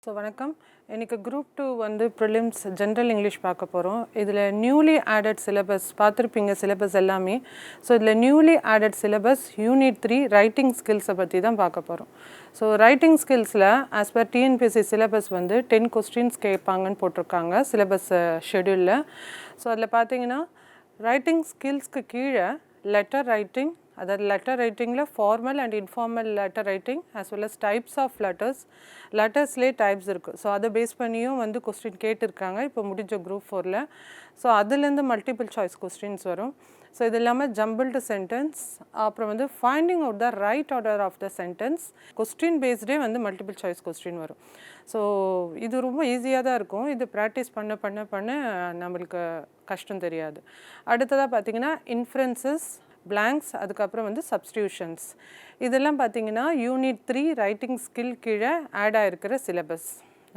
So வணக்கம். எனக்கு group 2 வந்து ப்ரிலிம்ஸ் ஜென்ரல் இங்கிலீஷ் பார்க்க போகிறோம். இதில் நியூலி ஆடட் சிலபஸ் பார்த்துருப்பீங்க சிலபஸ் எல்லாமே. ஸோ இதில் newly added syllabus unit 3 writing ஸ்கில்ஸை பற்றி தான் பார்க்க போகிறோம். ஸோ ரைட்டிங் ஸ்கில்ஸில் ஆஸ் பர் TNPSC சிலபஸ் வந்து 10 கொஸ்டின்ஸ் கேட்பாங்கன்னு போட்டிருக்காங்க சிலபஸ் ஷெடியூலில். ஸோ அதில் பார்த்தீங்கன்னா ரைட்டிங் ஸ்கில்ஸ்க்கு கீழே லெட்டர் ரைட்டிங், அதாவது லெட்டர் ரைட்டிங்கில் formal and informal letter writing as well as types of லெட்டர்ஸ்லேயே டைப்ஸ் இருக்குது. ஸோ அதை பேஸ் பண்ணியும் வந்து கொஸ்டின் கேட்டிருக்காங்க இப்போ முடிஞ்ச குரூப் 4ல். ஸோ அதுலேருந்து மல்டிபிள் சாய்ஸ் கொஸ்டின்ஸ் வரும். ஸோ இது இல்லாமல் ஜம்பிள்டு சென்டென்ஸ், அப்புறம் வந்து finding out the right order of the sentence, question பேஸ்டே வந்து மல்டிபிள் சாய்ஸ் கொஸ்டின் வரும். ஸோ இது ரொம்ப ஈஸியாக தான் இருக்கும். இது ப்ராக்டிஸ் பண்ண பண்ண பண்ண நம்மளுக்கு கஷ்டம் தெரியாது. அடுத்ததாக பார்த்திங்கன்னா இன்ஃபரன்சஸ், blanks, அதுக்கப்புறம் வந்து சப்ஸ்டியூஷன்ஸ், இதெல்லாம் பார்த்தீங்கன்னா யூனிட் 3 ரைட்டிங் ஸ்கில் கீழே ஆட் ஆகிருக்கிற சிலபஸ்.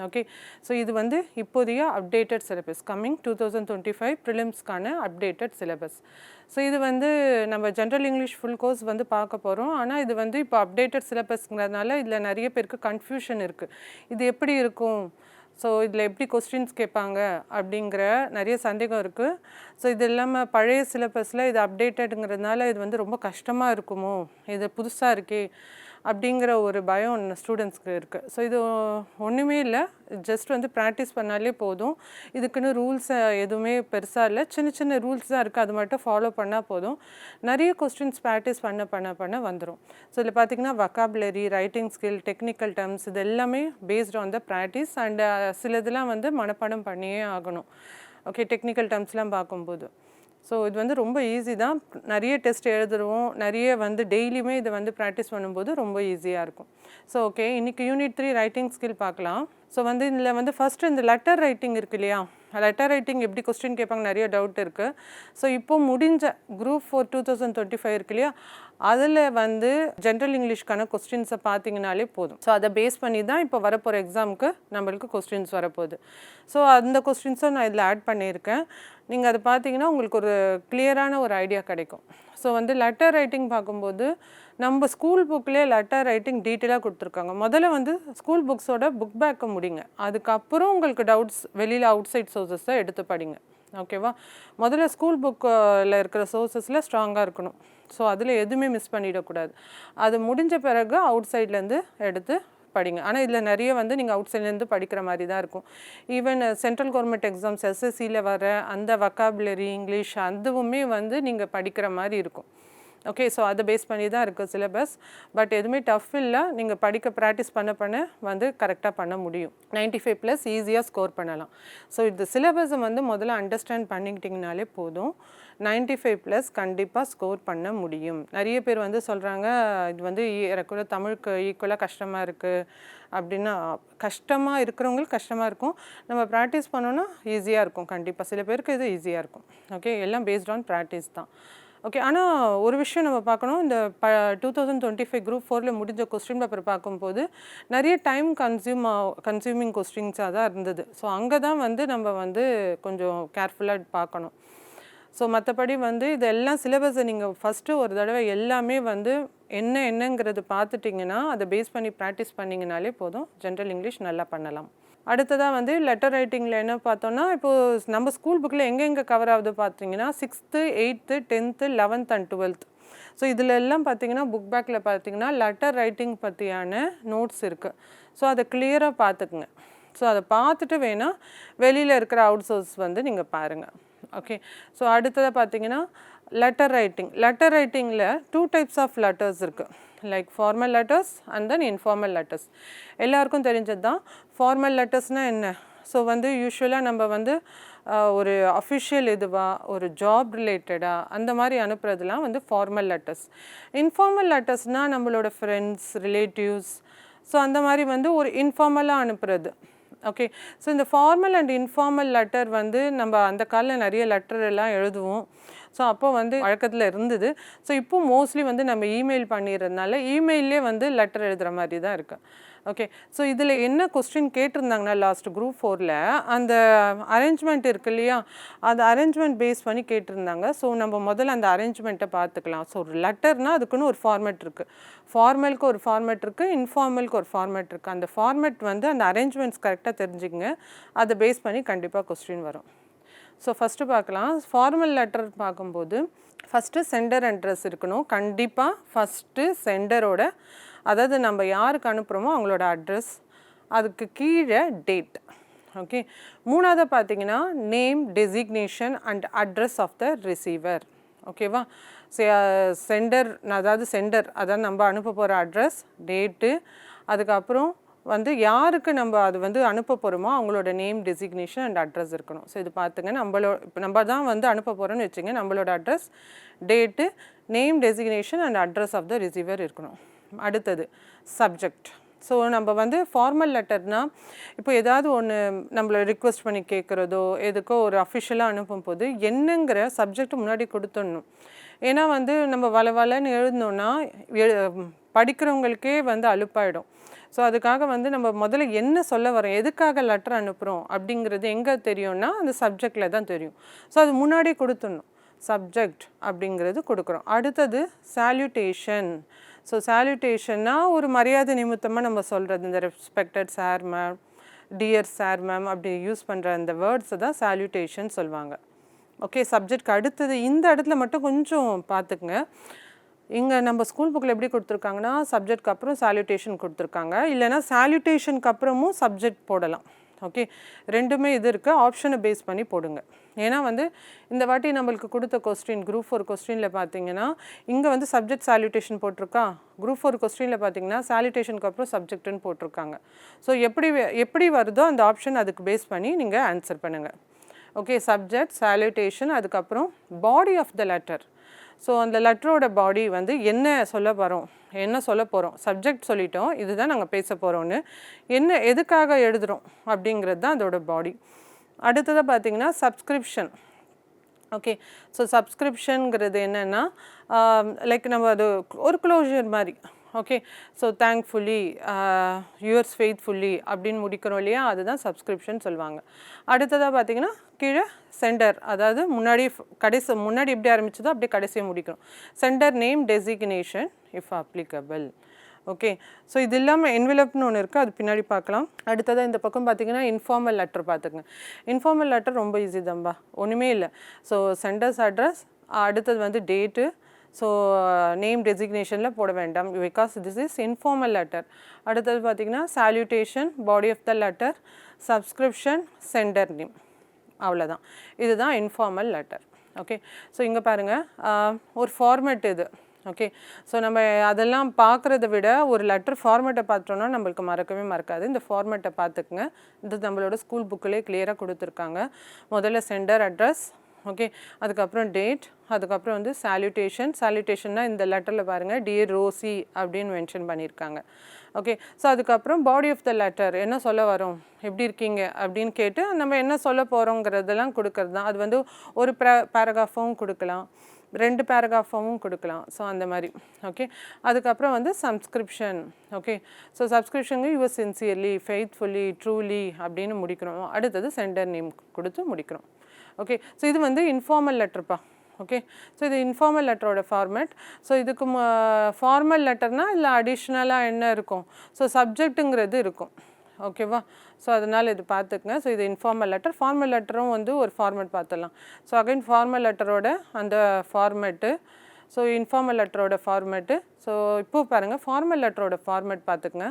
ஓகே, ஸோ இது வந்து இப்போதைய அப்டேட்டட் சிலபஸ், கம்மிங் 2025 ப்ரிலிம்ஸ்க்கான அப்டேட்டட் சிலபஸ். ஸோ இது வந்து நம்ம ஜென்ரல் இங்கிலீஷ் ஃபுல் கோர்ஸ் வந்து பார்க்க போகிறோம். ஆனால் இது வந்து இப்போ அப்டேட்டட் சிலபஸ்ங்கிறதுனால இதில் நிறைய பேருக்கு கன்ஃபியூஷன் இருக்குது. இது எப்படி இருக்கும், ஸோ இதில் எப்படி கொஸ்டின்ஸ் கேட்பாங்க அப்படிங்கிற நிறைய சந்தேகம் இருக்குது. ஸோ இது இல்லாமல் பழைய சிலபஸில் இது அப்டேட்டடுங்கிறதுனால இது வந்து ரொம்ப கஷ்டமாக இருக்குமோ, இது புதுசாக இருக்கே அப்படிங்கிற ஒரு பயம் ஸ்டூடெண்ட்ஸ்க்கு இருக்குது. ஸோ இது ஒன்றுமே இல்லை, ஜஸ்ட் வந்து ப்ராக்டிஸ் பண்ணாலே போதும். இதுக்குன்னு ரூல்ஸ் எதுவுமே பெருசாக இல்லை, சின்ன சின்ன ரூல்ஸ் தான் இருக்குது, அது மட்டும் ஃபாலோ பண்ணால் போதும். நிறைய கொஸ்டின்ஸ் ப்ராக்டிஸ் பண்ண பண்ண பண்ண வந்துடும். ஸோ இதில் பார்த்திங்கன்னா vocabulary, writing skill, technical terms, இது எல்லாமே based on the practice. And சிலதெல்லாம் வந்து மனப்பாடம் பண்ணியே ஆகணும். ஓகே, டெக்னிக்கல் டேர்ம்ஸ்லாம் பார்க்கும்போது ஸோ இது வந்து ரொம்ப ஈஸி தான். நிறைய டெஸ்ட் எழுதுருவோம், நிறைய வந்து டெய்லியுமே இதை வந்து ப்ராக்டிஸ் பண்ணும்போது ரொம்ப ஈஸியாக இருக்கும். ஸோ ஓகே, இன்றைக்கி யூனிட் 3 ரைட்டிங் ஸ்கில் பார்க்கலாம். ஸோ வந்து இதில் வந்து ஃபஸ்ட்டு இந்த லெட்டர் ரைட்டிங் இருக்குது இல்லையா, லெட்டர் ரைட்டிங் எப்படி கொஸ்டின் கேட்பாங்க நிறைய டவுட் இருக்குது. ஸோ இப்போது முடிஞ்ச குரூப் 4 2025 இருக்கு இல்லையா, அதில் வந்து ஜென்ரல் இங்கிலீஷ்க்கான கொஸ்டின்ஸை பார்த்தீங்கனாலே போதும். ஸோ அதை பேஸ் பண்ணி தான் இப்போ வரப்போகிற எக்ஸாமுக்கு நம்மளுக்கு கொஸ்டின்ஸ் வரப்போகுது. ஸோ அந்த கொஸ்டின்ஸும் நான் இதில் ஆட் பண்ணியிருக்கேன். நீங்கள் அதை பார்த்தீங்கன்னா உங்களுக்கு ஒரு கிளியரான ஒரு ஐடியா கிடைக்கும். ஸோ வந்து லெட்டர் ரைட்டிங் பார்க்கும்போது நம்ம ஸ்கூல் புக்லேயே லெட்டர் ரைட்டிங் டீட்டெயிலாக கொடுத்துருக்காங்க. முதல்ல வந்து ஸ்கூல் புக்ஸோட புக் பேக்கை முடிங்க, அதுக்கப்புறம் உங்களுக்கு டவுட்ஸ் வெளியில் அவுட் சைட் சோர்ஸஸை எடுத்து படிங்க. ஓகேவா, முதல்ல ஸ்கூல் புக்கில் இருக்கிற சோர்ஸஸில் ஸ்ட்ராங்காக இருக்கணும். ஸோ அதில் எதுவுமே மிஸ் பண்ணிடக்கூடாது. அது முடிஞ்ச பிறகு அவுட் சைட்லேருந்து எடுத்து படிங்க. ஆனால் இதில் நிறைய வந்து நீங்கள் அவுட் சைட்லேருந்து படிக்கிற மாதிரி தான் இருக்கும். ஈவன் சென்ட்ரல் கவர்மெண்ட் எக்ஸாம்ஸ் SSCயில் வர அந்த வொக்காபுலரி இங்கிலீஷ் அதுவுமே வந்து நீங்கள் படிக்கிற மாதிரி இருக்கும். ஓகே, ஸோ அதை பேஸ் பண்ணி தான் இருக்குது சிலபஸ். பட் எதுவுமே டஃப் இல்லை, நீங்கள் படிக்க ப்ராக்டிஸ் பண்ண பண்ண வந்து கரெக்டாக பண்ண முடியும். 95+ ஈஸியாக ஸ்கோர் பண்ணலாம். ஸோ இந்த சிலபஸை வந்து முதல்ல அண்டர்ஸ்டாண்ட் பண்ணிக்கிட்டிங்கனாலே போதும், 95+ கண்டிப்பாக ஸ்கோர் பண்ண முடியும். நிறைய பேர் வந்து சொல்கிறாங்க இது வந்து ஏறக்குள்ள தமிழுக்கு ஈக்குவலாக கஷ்டமாக இருக்குது அப்படின்னா, கஷ்டமாக இருக்கிறவங்களுக்கு கஷ்டமாக இருக்கும், நம்ம ப்ராக்டிஸ் பண்ணோன்னா ஈஸியாக இருக்கும். கண்டிப்பாக சில பேருக்கு இது ஈஸியாக இருக்கும். ஓகே, எல்லாம் பேஸ்ட் ஆன் ப்ராக்டிஸ் தான். ஓகே, ஆனால் ஒரு விஷயம் நம்ம பார்க்கணும், இந்த 2025 குரூப் 4ல் முடிஞ்ச கொஸ்டின் பேப்பர் பார்க்கும்போது நிறைய டைம் கன்சியூமிங் கொஸ்டின்ஸாக தான் இருந்தது. ஸோ அங்கே தான் வந்து நம்ம வந்து கொஞ்சம் கேர்ஃபுல்லாக பார்க்கணும். ஸோ மற்றபடி வந்து இதெல்லாம் சிலபஸை நீங்கள் ஃபஸ்ட்டு ஒரு தடவை எல்லாமே வந்து என்னங்கிறது பார்த்துட்டிங்கன்னா அதை பேஸ் பண்ணி ப்ராக்டிஸ் பண்ணிங்கனாலே போதும், ஜென்ரல் இங்கிலீஷ் நல்லா பண்ணலாம். அடுத்ததாக வந்து லெட்டர் ரைட்டிங்கில் என்ன பார்த்தோன்னா, இப்போது நம்ம ஸ்கூல் புக்கில் எங்கெங்கே கவர் ஆகுது பார்த்தீங்கன்னா 6th 8th 10th 11th and 12th. So இதில் எல்லாம் பார்த்தீங்கன்னா புக் பேக்கில் பார்த்தீங்கன்னா லெட்டர் ரைட்டிங் பற்றியான நோட்ஸ் இருக்குது. ஸோ அதை கிளியராக பார்த்துக்குங்க. ஸோ அதை பார்த்துட்டு வேணால் வெளியில் இருக்கிற அவுட் சோர்ஸ் வந்து நீங்கள் பாருங்கள். ஓகே, ஸோ அடுத்ததாக பார்த்தீங்கன்னா லெட்டர் ரைட்டிங்கில் 2 டைப்ஸ் ஆஃப் லெட்டர்ஸ் இருக்குது, like formal letters and then informal letters. எல்லாருக்கும் தெரிஞ்சது தான். ஃபார்மல் லெட்டர்ஸ்னால் என்ன, ஸோ வந்து யூஸ்வலாக நம்ம வந்து ஒரு அஃபிஷியல் இதுவாக ஒரு ஜாப் ரிலேட்டடாக அந்த மாதிரி அனுப்புறதுலாம் வந்து ஃபார்மல் லெட்டர்ஸ். இன்ஃபார்மல் லெட்டர்ஸ்னால் நம்மளோட ஃப்ரெண்ட்ஸ், ரிலேட்டிவ்ஸ், ஸோ அந்த மாதிரி வந்து ஒரு இன்ஃபார்மலாக அனுப்புறது. ஓகே, ஸோ இந்த ஃபார்மல் அண்ட் இன்ஃபார்மல் லெட்டர் வந்து நம்ம அந்த காலில் நிறைய லெட்டர் எல்லாம் எழுதுவோம். ஸோ அப்போ வந்து வழக்கத்தில் இருந்தது. ஸோ இப்போ மோஸ்ட்லி வந்து நம்ம இமெயில் பண்ணிடுறதுனால இமெயிலே வந்து லெட்டர் எழுதுகிற மாதிரி தான் இருக்குது. ஓகே. ஸோ இதில் என்ன கொஸ்டின் கேட்டிருந்தாங்கன்னா லாஸ்ட் குரூப் 4ல் அந்த அரேஞ்ச்மெண்ட் இருக்கு இல்லையா, அந்த அரேஞ்ச்மெண்ட் பேஸ் பண்ணி கேட்டிருந்தாங்க. ஸோ நம்ம முதல்ல அந்த அரேஞ்ச்மெண்ட்டை பார்த்துக்கலாம். ஸோ ஒரு லெட்டர்னால் அதுக்குன்னு ஒரு ஃபார்மேட் இருக்குது. ஃபார்மலுக்கு ஒரு ஃபார்மேட் இருக்குது, இன்ஃபார்மலுக்கு ஒரு ஃபார்மேட் இருக்குது. அந்த ஃபார்மேட் வந்து அந்த அரேஞ்ச்மெண்ட்ஸ் கரெக்டாக தெரிஞ்சுக்கங்க. அதை பேஸ் பண்ணி கண்டிப்பாக கொஸ்டின் வரும். ஸோ ஃபஸ்ட்டு பார்க்கலாம். ஃபார்மல் லெட்டர் பார்க்கும்போது ஃபஸ்ட்டு சென்டர் அட்ரஸ் இருக்கணும். கண்டிப்பாக ஃபஸ்ட்டு சென்டரோட, அதாவது நம்ம யாருக்கு அனுப்புகிறோமோ அவங்களோட அட்ரஸ், அதுக்கு கீழே டேட். ஓகே. மூணாவது பார்த்தீங்கன்னா name, designation and address of the receiver. ஓகேவா. சென்டர், அதாவது சென்டர், அதாவது நம்ம அனுப்ப போகிற அட்ரஸ், டேட்டு, அதுக்கப்புறம் வந்து யாருக்கு நம்ம அது வந்து அனுப்ப போகிறோமோ அவங்களோட நேம், டெசிக்னேஷன் அண்ட் அட்ரஸ் இருக்கணும். ஸோ இது பார்த்துங்க. இப்போ நம்ம தான் வந்து அனுப்ப போகிறோன்னு வச்சுங்க, நம்மளோட address, date, name, designation and address of the receiver இருக்கணும். அடுத்தது சப்ஜெக்ட். ஸோ நம்ம வந்து ஃபார்மல் லெட்டர்னால் இப்போ ஏதாவது ஒன்று நம்மளை ரிக்வெஸ்ட் பண்ணி கேட்குறதோ எதுக்கோ ஒரு அஃபிஷியலாக அனுப்பும்போது என்னங்கிற சப்ஜெக்ட் முன்னாடி கொடுத்துடணும். ஏன்னா வந்து நம்ம வளன்னு எழுதணுன்னா படிக்கிறவங்களுக்கே வந்து அலுப்பாயிடும். ஸோ அதுக்காக வந்து நம்ம முதல்ல என்ன சொல்ல வரோம், எதுக்காக லெட்டர் அனுப்புகிறோம் அப்படிங்கிறது எங்கே தெரியும்னா அந்த சப்ஜெக்டில் தான் தெரியும். ஸோ அது முன்னாடியே கொடுத்துடணும். சப்ஜெக்ட் அப்படிங்கிறது கொடுக்குறோம். அடுத்தது சால்யூட்டேஷன். ஸோ சால்யூட்டேஷன்னா ஒரு மரியாதை நிமித்தமாக நம்ம சொல்கிறது, இந்த respected sir ma'am, dear sir ma'am அப்படி யூஸ் பண்ணுற அந்த வேர்ட்ஸை தான் சால்யூட்டேஷன் சொல்லுவாங்க. ஓகே. சப்ஜெக்ட்க்கு அடுத்தது இந்த இடத்துல மட்டும் கொஞ்சம் பார்த்துக்குங்க. இங்கே நம்ம ஸ்கூல் புக்கில் எப்படி கொடுத்துருக்காங்கன்னா சப்ஜெக்ட்க்கு அப்புறம் சால்யூட்டேஷன் கொடுத்துருக்காங்க, இல்லைனா சால்யூட்டேஷனுக்கு அப்புறமும் சப்ஜெக்ட் போடலாம். ஓகே. ரெண்டுமே இது இருக்குது, ஆப்ஷனை பேஸ் பண்ணி போடுங்க. ஏன்னா வந்து இந்த வாட்டி நம்மளுக்கு கொடுத்த கொஸ்டின் குரூப் 4 கொஸ்டினில் பார்த்தீங்கன்னா இங்கே வந்து சப்ஜெக்ட் சால்யூட்டேஷன் போட்டிருக்கா, குரூப் 4 கொஸ்டினில் பார்த்தீங்கன்னா சால்யூட்டேஷனுக்கு அப்புறம் சப்ஜெக்ட்னு போட்டிருக்காங்க. ஸோ எப்படி வருதோ அந்த ஆப்ஷன் அதுக்கு பேஸ் பண்ணி நீங்கள் ஆன்சர் பண்ணுங்கள். ஓகே. சப்ஜெக்ட், சால்யூட்டேஷன், அதுக்கப்புறம் body of the letter. So அந்த லெட்டரோட பாடி வந்து என்ன சொல்ல போகிறோம், சப்ஜெக்ட் சொல்லிட்டோம், இதுதான் நாங்கள் பேச போகிறோன்னு, என்ன எதுக்காக எழுதுகிறோம் அப்படிங்கிறது தான் அதோட பாடி. அடுத்ததாக பார்த்தீங்கன்னா சப்ஸ்கிரிப்ஷன். ஓகே. ஸோ சப்ஸ்கிரிப்ஷனுங்கிறது என்னென்னா லைக் நம்ம அது ஒரு க்ளோஷர் மாதிரி. Okay. So thankfully, yours faithfully அப்படின்னு முடிக்கிறோம் இல்லையா, அதுதான் சப்ஸ்கிரிப்ஷன் சொல்லுவாங்க. அடுத்ததாக பார்த்தீங்கன்னா கீழே சென்டர், அதாவது முன்னாடி எப்படி ஆரம்பிச்சதோ அப்படியே கடைசியை முடிக்கணும். Centre name, designation if applicable. Okay. So இது இல்லாமல் என்வெலப்னு ஒன்று இருக்குது, அது பின்னாடி பார்க்கலாம். அடுத்ததாக இந்த பக்கம் பார்த்தீங்கன்னா இன்ஃபார்மல் லெட்டர் பார்த்துக்குங்க. இன்ஃபார்மல் லெட்டர் ரொம்ப ஈஸி தான்பா, ஒன்றுமே இல்லை. ஸோ சென்டர்ஸ் அட்ரஸ், அடுத்தது வந்து டேட்டு, ஸோ நேம் டெசிக்னேஷனில் போட வேண்டாம் because this is informal letter. அடுத்தது பார்த்திங்கன்னா salutation, body of the letter, subscription, sender name, அவ்வளோதான். இதுதான் இன்ஃபார்மல் லெட்டர். ஓகே. ஸோ இங்கே பாருங்கள் ஒரு ஃபார்மேட் இது. ஓகே. ஸோ நம்ம அதெல்லாம் பார்க்குறத விட ஒரு லெட்டர் ஃபார்மேட்டை பார்த்தோன்னா நம்மளுக்கு மறக்காது. இந்த ஃபார்மேட்டை பார்த்துக்குங்க. இது நம்மளோட ஸ்கூல் புக்கிலே கிளியராக கொடுத்துருக்காங்க. முதல்ல சென்டர் அட்ரஸ், ஓகே, அதுக்கப்புறம் டேட், அதுக்கப்புறம் வந்து சால்யூட்டேஷன்னா இந்த லெட்டரில் பாருங்கள் டியர் ரோசி அப்படின்னு மென்ஷன் பண்ணியிருக்காங்க. ஓகே. ஸோ அதுக்கப்புறம் பாடி ஆஃப் த லெட்டர் என்ன சொல்ல வரோம், எப்படி இருக்கீங்க அப்படின்னு கேட்டு நம்ம என்ன சொல்ல போகிறோங்கிறதெல்லாம் கொடுக்கறது தான். அது வந்து ஒரு பேராகிராஃபும் கொடுக்கலாம், 2 பேராகிராஃபாகவும் கொடுக்கலாம். ஸோ அந்த மாதிரி. ஓகே. அதுக்கப்புறம் வந்து சப்ஸ்கிரிப்ஷன். ஓகே. ஸோ சப்ஸ்கிரிப்ஷனுக்கு யுவர் சின்சியர்லி, ஃபெய்த்ஃபுல்லி, ட்ரூலி அப்படின்னு முடிக்கிறோம். அடுத்தது சென்டர் நேம் கொடுத்து முடிக்கிறோம். ஓகே. ஸோ இது வந்து இன்ஃபார்மல் லெட்டர்ப்பா. ஓகே. ஸோ இது இன்ஃபார்மல் லெட்டரோட ஃபார்மேட். ஸோ இதுக்கு ஃபார்மல் லெட்டர்னால் இல்லை அடிஷ்னலாக என்ன இருக்கும், ஸோ சப்ஜெக்ட்டுங்கிறது இருக்கும். ஓகேவா. ஸோ அதனால் இது பார்த்துக்குங்க. ஸோ இது இன்ஃபார்மல் லெட்டர். ஃபார்மல் லெட்டரும் வந்து ஒரு ஃபார்மேட் பார்த்துடலாம். ஸோ அகைன் ஃபார்மல் லெட்டரோட அந்த ஃபார்மேட்டு, ஸோ இன்ஃபார்மல் லெட்டரோட ஃபார்மேட்டு. ஸோ இப்போது பாருங்கள் ஃபார்மல் லெட்டரோட ஃபார்மேட் பார்த்துக்குங்க.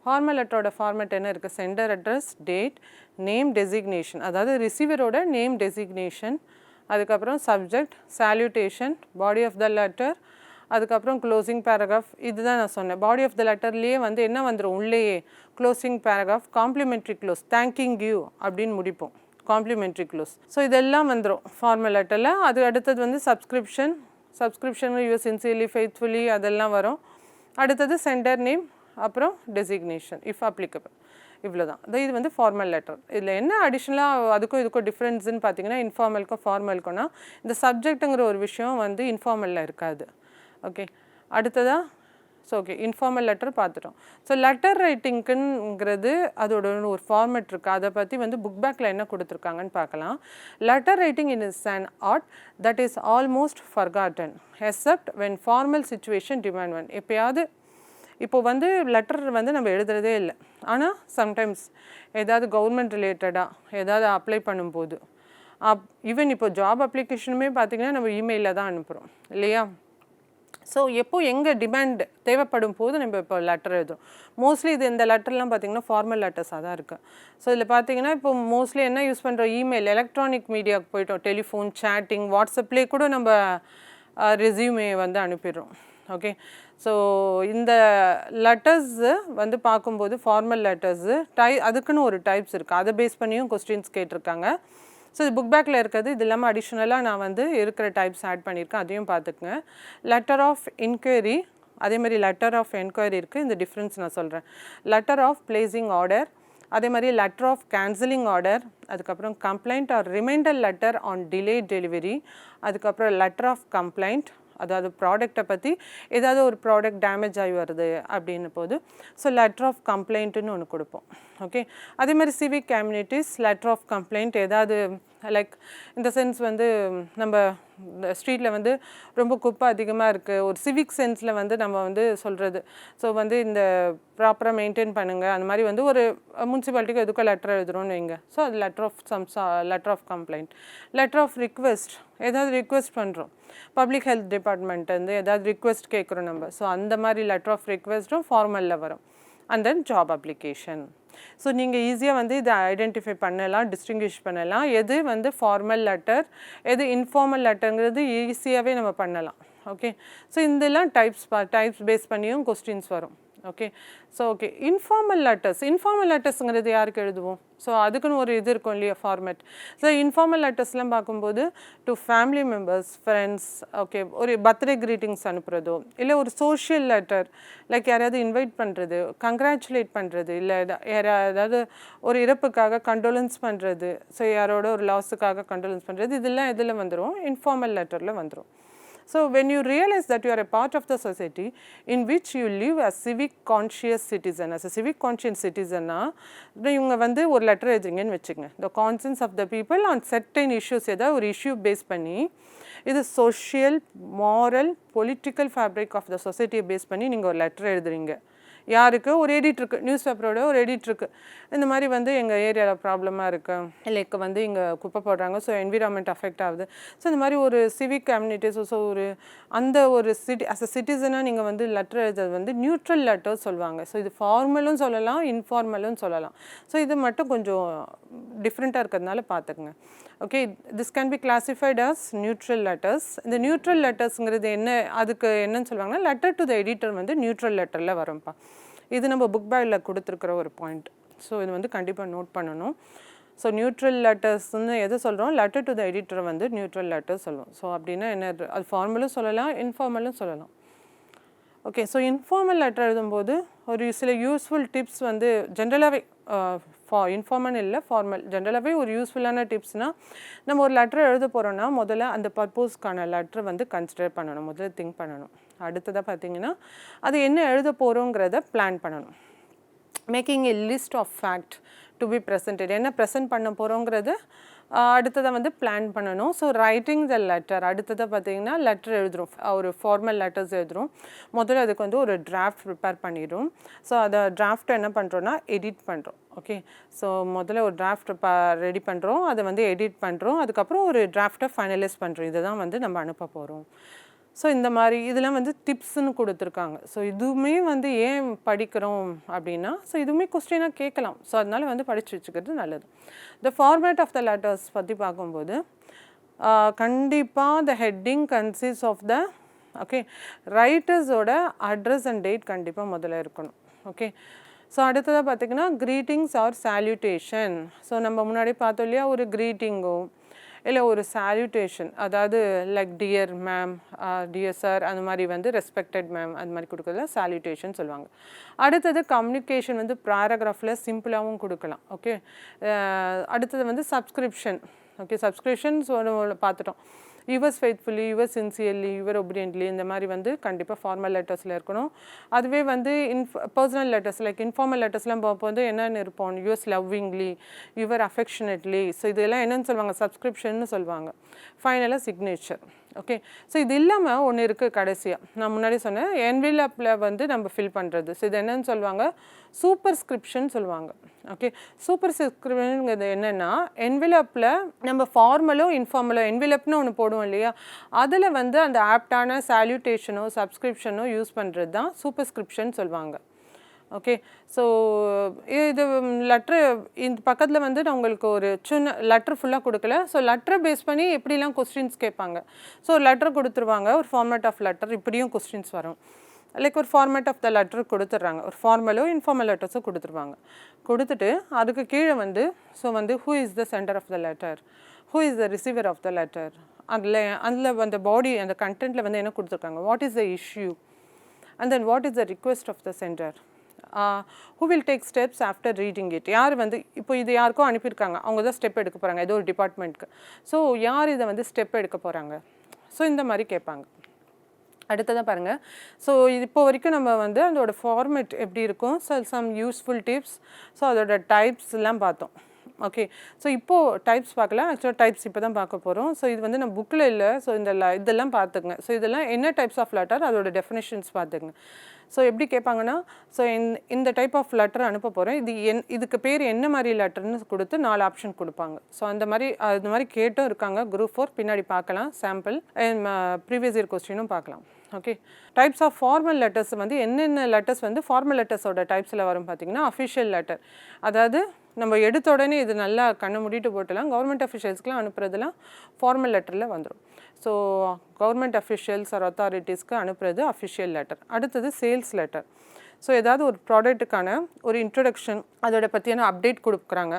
ஃபார்மல் லெட்டரோட ஃபார்மேட் என்ன இருக்குது, sender address, date, name designation, அதாவது ரிசீவரோட நேம் டெசிக்னேஷன், அதுக்கப்புறம் subject, salutation, body of the letter, அதுக்கப்புறம் க்ளோசிங் பேராகிராஃப். இதுதான் நான் சொன்னேன். பாடி ஆஃப் த லெட்டர்லேயே வந்து என்ன வந்துடும், உள்ளேயே closing paragraph, complimentary close, thanking you அப்படின்னு முடிப்போம், காம்ப்ளிமெண்ட்ரி க்ளோஸ். ஸோ இதெல்லாம் வந்துடும் ஃபார்மல் லெட்டரில். அது அடுத்தது வந்து சப்ஸ்கிரிப்ஷன் யுவர் சின்சியர்லி, ஃபெய்த்ஃபுல்லி அதெல்லாம் வரும். அடுத்தது சென்டர் நேம், அப்புறம் டெசிக்னேஷன் இஃப் அப்ளிகபிள். இவ்வளோதான். இது வந்து ஃபார்மல் லெட்டர். இதில் என்ன அடிஷ்னலாக அதுக்கும் இதுக்கும் டிஃப்ரென்ஸ்ன்னு பார்த்தீங்கன்னா இன்ஃபார்மலுக்கும் ஃபார்மலுக்கும்னா இந்த சப்ஜெக்ட்டுங்கிற ஒரு விஷயம் வந்து இன்ஃபார்மலில் இருக்காது. ஓகே. அடுத்ததாக ஸோ ஓகே இன்ஃபார்மல் லெட்டர் பார்த்துட்டோம். ஸோ லெட்டர் ரைட்டிங்க்குங்கிறது அதோட ஒரு ஃபார்மேட் இருக்குது. அதை பற்றி வந்து புக் பேக்கில் என்ன கொடுத்துருக்காங்கன்னு பார்க்கலாம். Letter writing is an art that is almost forgotten accept when formal situation demand one. எப்போயாவது இப்போ வந்து லெட்டர் வந்து நம்ம எழுதுறதே இல்லை, ஆனால் சம்டைம்ஸ் ஏதாவது கவர்மெண்ட் ரிலேட்டடாக ஏதாவது அப்ளை பண்ணும்போது ஈவன் இப்போ ஜாப் அப்ளிகேஷனுமே பார்த்திங்கன்னா நம்ம இமெயிலில் தான் அனுப்புகிறோம் இல்லையா? ஸோ எப்போ எங்கே டிமாண்ட் தேவைப்படும் போது நம்ம இப்போ லெட்டர் எழுதுறோம். மோஸ்ட்லி இது இந்த லெட்டர்லாம் பார்த்திங்கன்னா ஃபார்மல் லெட்டர்ஸாக தான் இருக்குது. ஸோ இதில் பார்த்திங்கன்னா இப்போ மோஸ்ட்லி என்ன யூஸ் பண்ணுறோம், இமெயில், எலக்ட்ரானிக் மீடியாவுக்கு போய்ட்டோம், டெலிஃபோன், சேட்டிங், வாட்ஸ்அப்லேயே கூட நம்ம ரெஸ்யூமே வந்து அனுப்பிடுறோம். ஓகே, ஸோ இந்த லெட்டர்ஸு வந்து பார்க்கும்போது ஃபார்மல் லெட்டர்ஸு அதுக்குன்னு ஒரு டைப்ஸ் இருக்குது. அதை பேஸ் பண்ணியும் கொஸ்டின்ஸ் கேட்டிருக்காங்க. ஸோ இது புக் பேக்கில் இருக்கிறது. இது இல்லாமல் அடிஷ்னலாக நான் வந்து இருக்கிற டைப்ஸ் ஆட் பண்ணியிருக்கேன், அதையும் பார்த்துக்குங்க. லெட்டர் ஆஃப் இன்கொயரி, அதே மாதிரி லெட்டர் ஆஃப் என்கொயரி இருக்குது. இந்த டிஃப்ரென்ஸ் நான் சொல்கிறேன். லெட்டர் ஆஃப் பிளேசிங் ஆர்டர், அதே மாதிரி லெட்டர் ஆஃப் கேன்சலிங் ஆர்டர், அதுக்கப்புறம் complaint or reminder letter on delay delivery, அதுக்கப்புறம் லெட்டர் ஆஃப் கம்ப்ளைண்ட், அதாவது ப்ராடக்டை பற்றி ஏதாவது ஒரு ப்ராடக்ட் டேமேஜ் ஆகி வருது அப்படின்னு போது ஸோ லெட்டர் ஆஃப் கம்ப்ளைண்ட்டுன்னு ஒன்று கொடுப்போம். ஓகே, அதே மாதிரி civic communities letter of complaint ஏதாவது லைக் இந்த சென்ஸ் வந்து நம்ம ஸ்ட்ரீட்டில் வந்து ரொம்ப குப்பை அதிகமாக இருக்குது, ஒரு சிவிக் சென்ஸில் வந்து நம்ம வந்து சொல்கிறது. ஸோ வந்து இந்த ப்ராப்பராக மெயின்டைன் பண்ணுங்கள், அந்த மாதிரி வந்து ஒரு முனிசிபாலிட்டிக்கு எதுக்கும் லெட்டர் எழுதுகிறோன்னு வைங்க. ஸோ அது letter of letter of complaint. Letter of request, ஏதாவது ரிக்வெஸ்ட் பண்ணுறோம், பப்ளிக் ஹெல்த் டிபார்ட்மெண்ட் வந்து ஏதாவது ரிக்வெஸ்ட் கேட்குறோம் நம்ம. ஸோ அந்த மாதிரி லெட்டர் ஆஃப் ரிக்வெஸ்ட்டும் ஃபார்மலில் வரும். And then job application. So நீங்கள் ஈஸியாக வந்து இதை ஐடென்டிஃபை பண்ணலாம், டிஸ்டிங்கிஷ் பண்ணலாம், எது வந்து ஃபார்மல் லெட்டர் எது இன்ஃபார்மல் லெட்டருங்கிறது ஈஸியாகவே நம்ம பண்ணலாம். ஓகே, ஸோ இதெல்லாம் டைப்ஸ் பேஸ் பண்ணியும் கொஸ்டின்ஸ் வரும். ஓகே, ஸோ ஓகே இன்ஃபார்மல் லெட்டர்ஸுங்கிறது யாருக்கு எழுதுவோம்? ஸோ அதுக்குன்னு ஒரு இது இருக்கும் இல்லையா, ஃபார்மேட். ஸோ இன்ஃபார்மல் லெட்டர்ஸ்லாம் பார்க்கும்போது to family members, friends, okay ஒரு பர்த்டே க்ரீட்டிங்ஸ் அனுப்புகிறதோ, இல்லை ஒரு சோஷியல் லெட்டர் லைக் யாரையாவது இன்வைட் பண்ணுறது, கங்க்ராச்சுலேட் பண்ணுறது, இல்லை யாராவது ஒரு இறப்புக்காக கண்டோலன்ஸ் பண்ணுறது, ஸோ யாரோட ஒரு லாஸுக்காக கண்டோலன்ஸ் பண்ணுறது, இதெல்லாம் இதில் வந்துடும், இன்ஃபார்மல் லெட்டரில் வந்துடும். So when you realize that you are a part of the society in which you live as civic conscious citizen, as a civic conscious citizen, இவங்க வந்து ஒரு லெட்டர் எழுதுறீங்கன்னு வச்சுங்க, the conscience of the people on certain issues, ஏதாவது ஒரு issue base பண்ணி இது social, moral, political fabric of the சொசைட்டியை base பண்ணி நீங்கள் ஒரு லெட்டர் எழுதுறீங்க. யாருக்கு? ஒரு எடிட் இருக்குது, நியூஸ் பேப்பரோட ஒரு எடிட் இருக்குது. இந்த மாதிரி வந்து எங்கள் ஏரியாவில் ப்ராப்ளமாக இருக்குது, லைக் வந்து இங்கே குப்பை போடுறாங்க, ஸோ என்விரான்மெண்ட் அஃபெக்ட் ஆகுது. ஸோ இந்த மாதிரி ஒரு சிவிக் கம்யூனிட்டிஸ், ஸோ ஒரு அந்த ஒரு அஸ் அ சிட்டிசனாக நீங்கள் வந்து லெட்டர் எழுதுறது வந்து நியூட்ரல் லெட்டர்ஸ் சொல்லுவாங்க. ஸோ இது ஃபார்மலும் சொல்லலாம், இன்ஃபார்மலும் சொல்லலாம். ஸோ இது மட்டும் கொஞ்சம் டிஃப்ரெண்ட்டாக இருக்கிறதுனால பார்த்துக்குங்க. Okay, this can be classified as neutral letters. இந்த நியூட்ரல் லெட்டர்ஸுங்கிறது என்ன, அதுக்கு என்னன்னு சொல்லுவாங்கன்னா லெட்டர் டு த எடிட்டர் வந்து நியூட்ரல் லெட்டரில் வரும்ப்பா. இது நம்ம புக் பேக்கில் கொடுத்துருக்குற ஒரு பாயிண்ட். ஸோ இது வந்து கண்டிப்பாக நோட் பண்ணணும். ஸோ நியூட்ரல் லெட்டர்ஸ்ன்னு எது சொல்கிறோம், லெட்டர் டு த எடிட்டர் வந்து நியூட்ரல் லெட்டர் சொல்லுவோம். ஸோ அப்படின்னா என்ன, அது ஃபார்மலும் சொல்லலாம், இன்ஃபார்மலும் சொல்லலாம். ஓகே, ஸோ இன்ஃபார்மல் லெட்டர் எழுதும்போது ஒரு சில யூஸ்ஃபுல் டிப்ஸ் வந்து ஜென்ரலாகவே இன்ஃபார்மல் இல்லை ஃபார்மல், ஜென்ரலாகவே ஒரு யூஸ்ஃபுல்லான டிப்ஸ்னால், நம்ம ஒரு லெட்டர் எழுத போகிறோன்னா முதல்ல அந்த பர்பஸ்க்கான லெட்டர் வந்து கன்சிடர் பண்ணணும், முதல்ல திங்க் பண்ணணும். அடுத்ததாக பார்த்தீங்கன்னா அது என்ன எழுத போகிறோங்கிறத பிளான் பண்ணணும். Making a list of fact to be presented, என்ன ப்ரெசென்ட் பண்ண போகிறோங்கிறது அடுத்ததாக வந்து பிளான் பண்ணணும். ஸோ ரைட்டிங் த லெட்டர், அடுத்ததாக பார்த்தீங்கன்னா லெட்டர் எழுதுகிறோம், ஒரு ஃபார்மல் லெட்டர்ஸ் எழுதுகிறோம். முதல்ல அதுக்கு வந்து ஒரு டிராஃப்ட் ப்ரிப்பேர் பண்ணிடும். ஸோ அதை டிராஃப்ட்டை என்ன பண்ணுறோன்னா எடிட் பண்ணுறோம். ஓகே, ஸோ முதல்ல ஒரு டிராஃப்ட் ரெடி பண்ணுறோம், அதை வந்து எடிட் பண்ணுறோம், அதுக்கப்புறம் ஒரு டிராஃப்டை ஃபைனலைஸ் பண்ணுறோம். இதை தான் வந்து நம்ம அனுப்ப போகிறோம். ஸோ இந்த மாதிரி இதெல்லாம் வந்து டிப்ஸ்ன்னு கொடுத்துருக்காங்க. ஸோ இதுவுமே வந்து ஏன் படிக்கிறோம் அப்படின்னா, ஸோ இதுவுமே கொஸ்டினாக கேட்கலாம். ஸோ அதனால் வந்து படித்து வச்சுக்கிறது நல்லது. The format of the letters பற்றி பார்க்கும்போது கண்டிப்பாக the heading consist of the okay ரைட்டர்ஸோட அட்ரஸ் அண்ட் டேட் கண்டிப்பாக முதல்ல இருக்கணும். ஓகே, ஸோ அடுத்ததாக பார்த்திங்கன்னா க்ரீட்டிங்ஸ் ஆர் சால்யூட்டேஷன். ஸோ நம்ம முன்னாடி பார்த்தோம் இல்லையா, ஒரு க்ரீட்டிங்கோ இல்லை ஒரு சால்யூட்டேஷன், அதாவது like dear ma'am, dear sir, அந்த மாதிரி வந்து ரெஸ்பெக்டட் மேம், அது மாதிரி கொடுக்குறதுல சால்யூட்டேஷன் சொல்லுவாங்க. அடுத்தது கம்யூனிகேஷன் வந்து பேராகிராஃபில் சிம்பிளாகவும் கொடுக்கலாம். ஓகே, அடுத்தது வந்து சப்ஸ்கிரிப்ஷன். ஓகே, சப்ஸ்கிரிப்ஷன் பார்த்துட்டோம். Yours faithfully, your sincerely, your obediently இந்த மாதிரி வந்து கண்டிப்பாக ஃபார்மல் லெட்டர்ஸில் இருக்கணும். அதுவே வந்து பர்சனல் லெட்டர்ஸ் லைக் இன்ஃபார்மல் லெட்டர்ஸ்லாம் பார்ப்போது என்னென்னு இருப்போம், yours lovingly, your affectionately. So இதெல்லாம் என்னென்னு சொல்லுவாங்க, சப்ஸ்கிரிப்ஷன்னு சொல்லுவாங்க. ஃபைனலாக சிக்னேச்சர். ஓகே, ஸோ இது இல்லாமல் ஒன்று இருக்குது கடைசியாக, நான் முன்னாடி சொன்னேன் என்விலப்பில் வந்து நம்ம ஃபில் பண்ணுறது. ஸோ இது என்னன்னு சொல்லுவாங்க, சூப்பர் ஸ்கிரிப்ஷன் சொல்லுவாங்க. ஓகே, சூப்பர் ஸ்கிரிப்ஷனுங்கிறது என்னென்னா, என்விலப்பில் நம்ம ஃபார்மலோ இன்ஃபார்மலோ என்விலப்னு ஒன்று போடுவோம் இல்லையா, அதில் வந்து அந்த ஆப்டான சால்யூட்டேஷனோ சப்ஸ்கிரிப்ஷனோ யூஸ் பண்ணுறது தான் சூப்பர் ஸ்கிரிப்ஷன் சொல்லுவாங்க. ஓகே, ஸோ இது லெட்ரு இந்த பக்கத்தில் வந்து நான் உங்களுக்கு ஒரு சின்ன லெட்ரு ஃபுல்லாக கொடுக்கல. ஸோ லெட்டரை பேஸ் பண்ணி எப்படிலாம் கொஸ்டின்ஸ் கேட்பாங்க. ஸோ லெட்டர் கொடுத்துருவாங்க, ஒரு ஃபார்மேட் ஆஃப் லெட்டர், இப்படியும் கொஸ்டின்ஸ் வரும். லைக் ஒரு ஃபார்மேட் ஆஃப் த லெட்டர் கொடுத்துட்றாங்க, ஒரு ஃபார்மலோ இன்ஃபார்மல் லெட்டர்ஸோ கொடுத்துருவாங்க. கொடுத்துட்டு அதுக்கு கீழே வந்து ஸோ வந்து who is the sender of the letter, who is the receiver of the letter, அதில் அந்த பாடி அந்த கண்டென்ட்டில் வந்து என்ன கொடுத்துருக்காங்க, what is the issue, and then what is the request of the sender, who will take steps after reading it. யார் வந்து இப்போ இது யாருக்கோ அனுப்பியிருக்காங்க, அவங்க தான் ஸ்டெப் எடுக்க போகிறாங்க ஏதோ ஒரு டிபார்ட்மெண்ட்க்கு. ஸோ யார் இதை வந்து ஸ்டெப் எடுக்க போகிறாங்க. ஸோ இந்த மாதிரி கேட்பாங்க. அடுத்ததாக பாருங்கள், ஸோ இது இப்போ வரைக்கும் நம்ம வந்து அதோட ஃபார்மேட் எப்படி இருக்கும், சம் யூஸ்ஃபுல் டிப்ஸ், ஸோ அதோட டைப்ஸ்லாம் பார்த்தோம். ஓகே, ஸோ இப்போது டைப்ஸ் பார்க்கலாம். ஆக்சுவலாக டைப்ஸ் இப்போ தான் பார்க்க போகிறோம். ஸோ இது வந்து நம்ம புக்கில் இல்லை. ஸோ இதெல்லாம் பார்த்துக்குங்க. ஸோ இதெல்லாம் என்ன டைப்ஸ் ஆஃப் லெட்டர், அதோட டெஃபினேஷன்ஸ் பார்த்துக்குங்க. ஸோ எப்படி கேட்பாங்கன்னா, ஸோ இந்த டைப் ஆஃப் லெட்டர் அனுப்ப போகிறேன், இதுக்கு பேர் என்ன மாதிரி லெட்டர்னு கொடுத்து 4 ஆப்ஷன் கொடுப்பாங்க. ஸோ அந்த மாதிரி கேட்டும் இருக்காங்க. குரூப் 4 பின்னாடி பார்க்கலாம், சாம்பிள் ப்ரீவியஸ் இயர் கொஸ்டினும் பார்க்கலாம். Okay, types of formal letters வந்து என்னென்ன லெட்டர்ஸ் வந்து ஃபார்மல் லெட்டர்ஸோட டைப்ஸில் வரும் பார்த்தீங்கன்னா, அஃபிஷியல் லெட்டர், அதாவது நம்ம எடுத்த உடனே இது நல்லா கண்ணை மூடிட்டு போட்டலாம், கவர்மெண்ட் அஃபிஷியல்ஸ்க்குலாம் அனுப்புறதுலாம் ஃபார்மல் லெட்டரில் வந்துடும். ஸோ கவர்மெண்ட் அஃபிஷியல்ஸ் ஆர் அத்தாரிட்டிஸ்க்கு அனுப்புறது அஃபிஷியல் லெட்டர். அடுத்தது சேல்ஸ் லெட்டர். ஸோ ஏதாவது ஒரு ப்ராடக்ட்டுக்கான ஒரு இன்ட்ரடக்ஷன், அதோட பற்றியான அப்டேட் கொடுக்குறாங்க.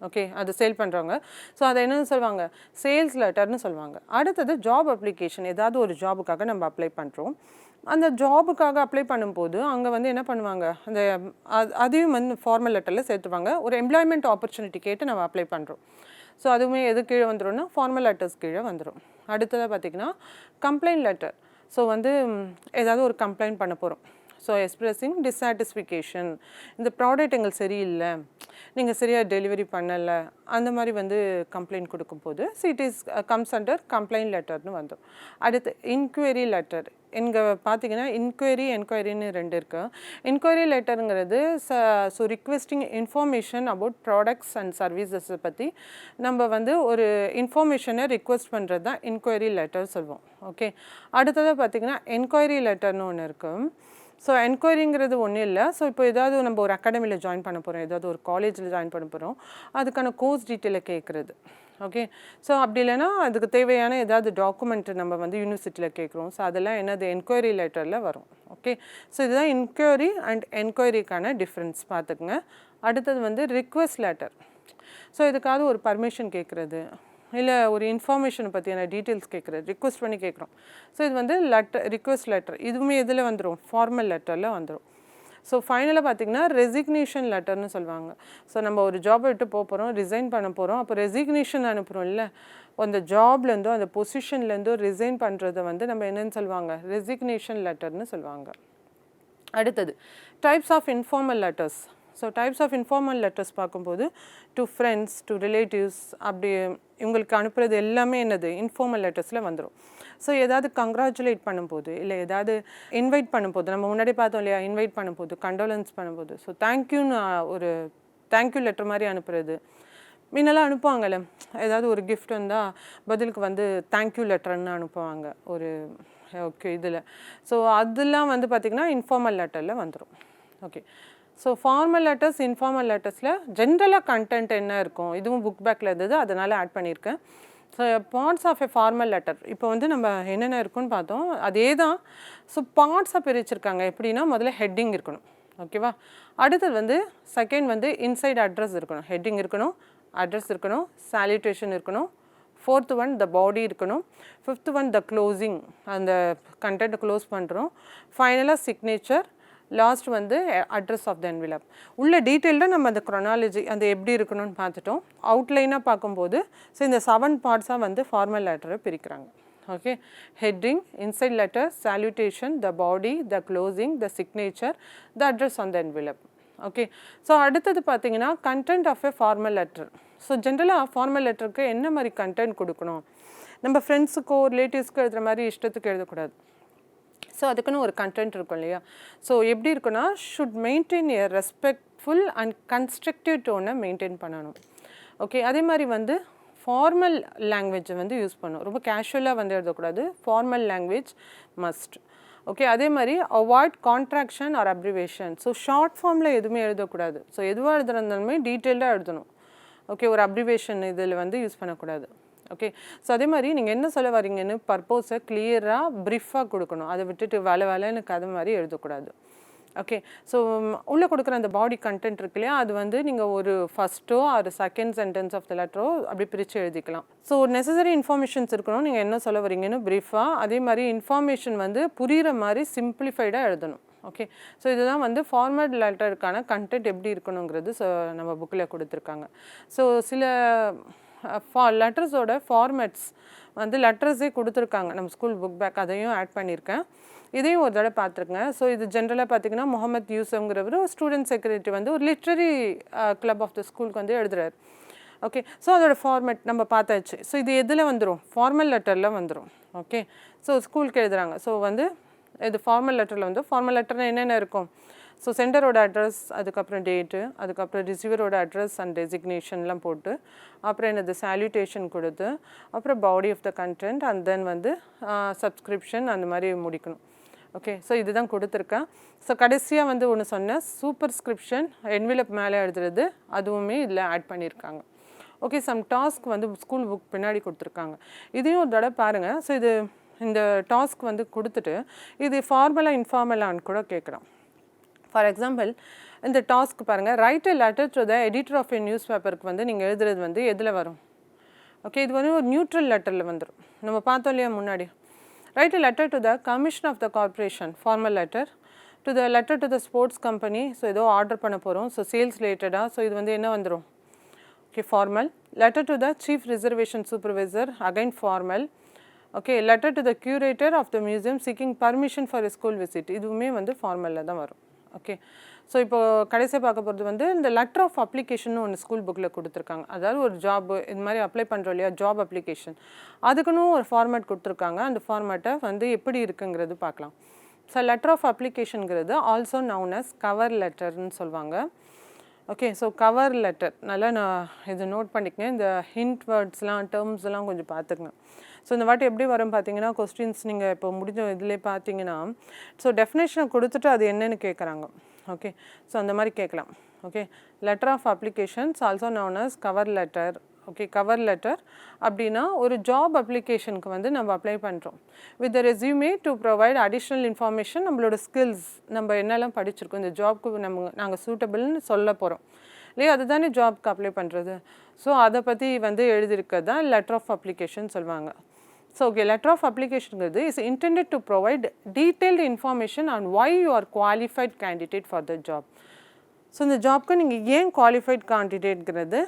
ஓகே, அது சேல் பண்ணுறவங்க. ஸோ அதை என்னன்னு சொல்லுவாங்க, சேல்ஸ் லெட்டர்னு சொல்லுவாங்க. அடுத்தது ஜாப் அப்ளிகேஷன், ஏதாவது ஒரு ஜாபுக்காக நம்ம அப்ளை பண்ணுறோம். அந்த ஜாபுக்காக அப்ளை பண்ணும்போது அங்கே வந்து என்ன பண்ணுவாங்க, அதையும் வந்து ஃபார்மல் லெட்டரில் சேர்த்துவாங்க. ஒரு எம்ப்ளாய்மெண்ட் ஆப்பர்ச்சுனிட்டி கேட்டு நம்ம அப்ளை பண்ணுறோம். ஸோ அதுவுமே எது கீழே வந்துடும்னா ஃபார்மல் லெட்டர்ஸ் கீழே வந்துடும். அடுத்ததாக பார்த்திங்கன்னா கம்ப்ளைண்ட் லெட்டர். ஸோ வந்து ஏதாவது ஒரு கம்ப்ளைண்ட் பண்ண போகிறோம். ஸோ எக்ஸ்பிரஸிங் டிஸாட்டிஸ்ஃபிகேஷன், இந்த ப்ராடக்ட் எங்களுக்கு சரியில்லை, நீங்கள் சரியாக டெலிவரி பண்ணலை, அந்த மாதிரி வந்து கம்ப்ளைண்ட் கொடுக்கும்போது it is comes under complaint லெட்டர்னு வந்துடும். அடுத்து இன்கொயரி லெட்டர். இங்கே பார்த்தீங்கன்னா என்கொயரின்னு 2 இருக்குது. என்கொயரி லெட்டருங்கிறது so requesting information about products and சர்வீசஸை பற்றி நம்ம வந்து ஒரு இன்ஃபர்மேஷனை ரிக்வெஸ்ட் பண்ணுறது தான் என்கொயரி லெட்டர் சொல்லுவோம். ஓகே, அடுத்ததாக பார்த்தீங்கன்னா என்கொயரி லெட்டர்னு ஒன்று இருக்குது. ஸோ என்கொயரிங்கிறது ஒன்றும் இல்லை. ஸோ இப்போ ஏதாவது நம்ம ஒரு அகாடமியில் ஜாயின் பண்ண போகிறோம், ஏதாவது ஒரு காலேஜில் ஜாயின் பண்ண போகிறோம், அதுக்கான கோர்ஸ் டீட்டெயிலை கேட்குறது. ஓகே, ஸோ அப்படி இல்லைன்னா அதுக்கு தேவையான ஏதாவது டாக்குமெண்ட் நம்ம வந்து யூனிவர்சிட்டியில் கேட்குறோம். ஸோ அதெல்லாம் என்னது என்கொயரி லெட்டரில் வரும். ஓகே, ஸோ இதுதான் இன்கொயரி அண்ட் என்கொயரிக்கான டிஃப்ரென்ஸ் பார்த்துக்குங்க. அடுத்தது வந்து ரிக்வெஸ்ட் லெட்டர். ஸோ இதுக்காவது ஒரு பர்மிஷன் கேட்குறது, இல்லை ஒரு இன்ஃபர்மேஷனை பற்றியான டீட்டெயில்ஸ் கேட்குறது, ரிக்வெஸ்ட் பண்ணி கேட்குறோம். ஸோ இது வந்து ரிக்வெஸ்ட் லெட்டர். இதுவுமே எதில் வந்துடும், ஃபார்மல் லெட்டரில் வந்துடும். ஸோ ஃபைனலாக பார்த்திங்கன்னா ரெசிக்னேஷன் லெட்டர்னு சொல்லுவாங்க. ஸோ நம்ம ஒரு ஜாபை விட்டு போகிறோம், ரிசைன் பண்ண போகிறோம், அப்போ ரெசிக்னேஷன் அனுப்புகிறோம் இல்லை, அந்த ஜாப்லேருந்தோ அந்த பொசிஷன்லேருந்தோ ரிசைன் பண்ணுறதை வந்து நம்ம என்னென்னு சொல்லுவாங்க, ரெசிக்னேஷன் லெட்டர்னு சொல்லுவாங்க. அடுத்தது types of informal letters. So types of informal letters பார்க்கும்போது டு ஃப்ரெண்ட்ஸ், டு ரிலேட்டிவ்ஸ், அப்படி இவங்களுக்கு அனுப்புறது எல்லாமே என்னது இன்ஃபார்மல் லெட்டர்ஸில் வந்துடும். ஸோ ஏதாவது கங்க்ராச்சுலேட் பண்ணும்போது, இல்லை ஏதாவது இன்வைட் பண்ணும்போது, நம்ம முன்னாடி பார்த்தோம் இல்லையா, இன்வைட் பண்ணும்போது, கண்டோலன்ஸ் பண்ணும்போது, ஸோ தேங்க்யூன்னு ஒரு தேங்க்யூ லெட்டர் மாதிரி அனுப்புறது. முன்னெல்லாம் அனுப்புவாங்கல்ல, ஏதாவது ஒரு கிஃப்ட் வந்தால் பதிலுக்கு வந்து தேங்க்யூ லெட்டர்ன்னு அனுப்புவாங்க ஒரு ஓகே இதில். ஸோ அதெல்லாம் வந்து பார்த்திங்கன்னா இன்ஃபார்மல் லெட்டரில் வந்துடும். Okay, so formal letters informal லெட்டர்ஸில் ஜென்ரலாக கண்டென்ட் என்ன இருக்கும், இதுவும் புக் பேக்கில் இருந்தது அதனால் ஆட் பண்ணியிருக்கேன். So parts of a formal letter இப்போ வந்து நம்ம என்னென்ன இருக்குன்னு பார்த்தோம், அதே தான். ஸோ பார்ட்ஸாக பிரிச்சிருக்காங்க. எப்படின்னா முதல்ல ஹெட்டிங் இருக்கணும். ஓகேவா, அடுத்தது வந்து செகண்ட் வந்து இன்சைட் அட்ரஸ் இருக்கணும், ஹெட்டிங் இருக்கணும், அட்ரஸ் இருக்கணும், சால்யூட்டேஷன் இருக்கணும், 4th ஒன் த பாடி இருக்கணும், 5th ஒன் த க்ளோசிங், அந்த கண்டென்ட்டை க்ளோஸ் பண்ணுறோம், ஃபைனலாக சிக்னேச்சர், லாஸ்ட் வந்து அட்ரஸ் ஆஃப் த என்விலப். உள்ள டீட்டெயில்டாக நம்ம அந்த க்ரோனாலஜி அந்த எப்படி இருக்கணும்னு பார்த்துட்டோம். அவுட்லைனாக பார்க்கும்போது ஸோ இந்த 7 பார்ட்ஸாக வந்து ஃபார்மல் லெட்டரை பிரிக்கிறாங்க. okay, heading, inside letter, salutation, the body, the closing, the signature, the address on the envelope. Okay, so அடுத்தது பார்த்தீங்கன்னா content of a formal letter. So ஜென்ரலாக ஃபார்மல் லெட்டருக்கு என்ன மாதிரி கண்டென்ட் கொடுக்கணும், நம்ம ஃப்ரெண்ட்ஸுக்கோ ரிலேட்டிவ்ஸ்க்கோ எழுதுகிற மாதிரி இஷ்டத்துக்கு எழுதக்கூடாது. ஸோ அதுக்குன்னு ஒரு கண்டென்ட் இருக்கும் இல்லையா. ஸோ எப்படி இருக்குன்னா should maintain a respectful and constructive டோனை மெயின்டைன் பண்ணணும். ஓகே, அதே மாதிரி வந்து ஃபார்மல் லாங்குவேஜை வந்து யூஸ் பண்ணணும். ரொம்ப கேஷுவலாக வந்து எழுதக்கூடாது. Formal language must. ஓகே, அதே மாதிரி avoid contraction or abbreviation. So short ஃபார்மில் எதுவுமே எழுதக்கூடாது. ஸோ எதுவாக எழுதுறதுனாலுமே டீட்டெயில்டாக எழுதணும். ஓகே, ஒரு அப்ரிவேஷன் இதில் வந்து யூஸ் பண்ணக்கூடாது. ஓகே, ஸோ அதே மாதிரி நீங்கள் என்ன சொல்ல வரீங்கன்னு பர்பஸை கிளியராக ப்ரீஃபாக கொடுக்கணும். அதை விட்டுட்டு வேலைன்னு கதை மாதிரி எழுதக்கூடாது. ஓகே, ஸோ உள்ளே கொடுக்குற அந்த பாடி கண்டென்ட் இருக்கு இல்லையா, அது வந்து நீங்கள் ஒரு ஃபஸ்ட்டோ ஒரு செகண்ட் சென்டென்ஸ் ஆஃப் த லெட்டரோ அப்படி பிரித்து எழுதிக்கலாம். ஸோ நெசசரி இன்ஃபர்மேஷன்ஸ் இருக்கணும், நீங்கள் என்ன சொல்ல வரீங்கன்னு ப்ரீஃபாக. அதே மாதிரி இன்ஃபர்மேஷன் வந்து புரிகிற மாதிரி சிம்பிளிஃபைடாக எழுதணும். ஓகே, ஸோ இதுதான் வந்து ஃபார்மல் லெட்டருக்கான கண்டென்ட் எப்படி இருக்கணுங்கிறது நம்ம புக்கில் கொடுத்துருக்காங்க. ஸோ சில லெட்டர்ஸோட ஃபார்மேட்ஸ் வந்து லெட்டர்ஸே கொடுத்துருக்காங்க நம்ம ஸ்கூல் புக் பேக், அதையும் ஆட் பண்ணியிருக்கேன். இதையும் ஒரு தடவை பார்த்துருங்க. ஸோ இது ஜென்ரலாக பார்த்தீங்கன்னா முகமது யூசஃப்ங்கிறவர் ஸ்டூடெண்ட் செக்ரட்டரி வந்து ஒரு லிட்ரரி கிளப் ஆஃப் த ஸ்கூலுக்கு வந்து எழுதுறாரு. ஓகே, ஸோ அதோட ஃபார்மேட் நம்ம பார்த்தாச்சு. ஸோ இது எதில் வந்துடும், ஃபார்மல் லெட்டரில் வந்துடும். ஓகே, ஸோ ஸ்கூலுக்கு எழுதுறாங்க. ஸோ வந்து இது ஃபார்மல் லெட்டரில் வந்து ஃபார்மல் லெட்டரில் என்னென்ன இருக்கும், ஸோ சென்டரோட அட்ரஸ், அதுக்கப்புறம் டேட்டு, அதுக்கப்புறம் ரிசீவரோட அட்ரஸ் அண்ட் டெசிக்னேஷன்லாம் போட்டு, அப்புறம் என்னது சால்யூட்டேஷன் கொடுத்து, அப்புறம் body of the content and then வந்து சப்ஸ்கிரிப்ஷன் அந்த மாதிரி முடிக்கணும். ஓகே, ஸோ இதுதான் கொடுத்துருக்கேன். ஸோ கடைசியாக வந்து ஒன்று சொன்னேன், சூப்பர்ஸ்கிரிப்ஷன் என்வெலப் மேலே எழுதுறது, அதுவுமே இதில் ஆட் பண்ணியிருக்காங்க. ஓகே, சம் டாஸ்க் வந்து ஸ்கூல் புக் பின்னாடி கொடுத்துருக்காங்க. இதையும் ஒரு தடவை பாருங்கள். ஸோ இது இந்த டாஸ்க் வந்து கொடுத்துட்டு இது ஃபார்மலாக இன்ஃபார்மலான்னு கூட கேட்குறோம். ஃபார் எக்ஸாம்பிள் இந்த டாஸ்க் பாருங்கள், write a letter to the editor of a நியூஸ் பேப்பருக்கு வந்து நீங்கள் எழுதுறது வந்து எதில் வரும். ஓகே, இது வந்து ஒரு நியூட்ரல் லெட்டரில் வந்துடும். நம்ம பார்த்தோம் இல்லையா முன்னாடி. Write a letter to the commission of the corporation, formal letter. To the letter to the sports company, so ஏதோ ஆர்டர் பண்ண போகிறோம், ஸோ சேல்ஸ் ரிலேட்டடாக, ஸோ இது வந்து என்ன வந்துடும், okay formal. Letter to the chief reservation supervisor, again formal. Okay, letter to the curator of the museum seeking permission for a school visit, இதுவுமே வந்து ஃபார்மலில் தான் வரும். ஓகே, ஸோ இப்போது கடைசியாக பார்க்க போகிறது வந்து இந்த லெட்டர் ஆஃப் அப்ளிகேஷன் ஒன்று ஸ்கூல் புக்கில் கொடுத்துருக்காங்க. அதாவது ஒரு ஜாப் இது மாதிரி அப்ளை பண்ணுறோம் இல்லையா, ஜாப் அப்ளிகேஷன், அதுக்குன்னு ஒரு ஃபார்மேட் கொடுத்துருக்காங்க. அந்த ஃபார்மேட்டை வந்து எப்படி இருக்குங்கிறது பார்க்கலாம். ஸோ லெட்டர் ஆஃப் அப்ளிகேஷனுங்கிறது ஆல்சோ நவுன் அஸ் கவர் லெட்டர்னு சொல்லுவாங்க. ஓகே, ஸோ கவர் லெட்டர் நல்லா நான் இது நோட் பண்ணிக்கங்க. இந்த ஹிண்ட் வேர்ட்ஸ்லாம் டேர்ம்ஸ்லாம் கொஞ்சம் பார்த்துக்குங்க. ஸோ இந்த வாட்டி எப்படி வரும் பார்த்தீங்கன்னா, கொஸ்டின்ஸ் நீங்கள் இப்போ முடிஞ்ச இதிலே பார்த்தீங்கன்னா, ஸோ டெஃபினேஷனை கொடுத்துட்டு அது என்னென்னு கேட்குறாங்க. ஓகே, ஸோ அந்த மாதிரி கேட்கலாம். Okay, letter of applications also known as cover letter. Okay, cover letter அப்படின்னா ஒரு ஜாப் அப்ளிகேஷனுக்கு வந்து நம்ம அப்ளை பண்ணுறோம் with the resume to provide additional information, நம்மளோட ஸ்கில்ஸ், நம்ம என்னெல்லாம் படிச்சிருக்கோம், இந்த ஜாப்க்கு நாங்கள் சூட்டபிள்னு சொல்ல போகிறோம் இல்லையா, அதுதானே ஜாப்க்கு அப்ளை பண்ணுறது. ஸோ அதை பற்றி வந்து எழுதியிருக்கிறது தான் லெட்டர் ஆஃப் அப்ளிகேஷன் சொல்லுவாங்க. ஸோ ஓகே, லெட்டர் ஆஃப் அப்ளிகேஷனுங்கிறது is intended to provide detailed information on why you are qualified candidate for the job. So இந்த ஜாப்க்கு நீங்கள் ஏன் குவாலிஃபைட் கேண்டிடேட்ங்கிறது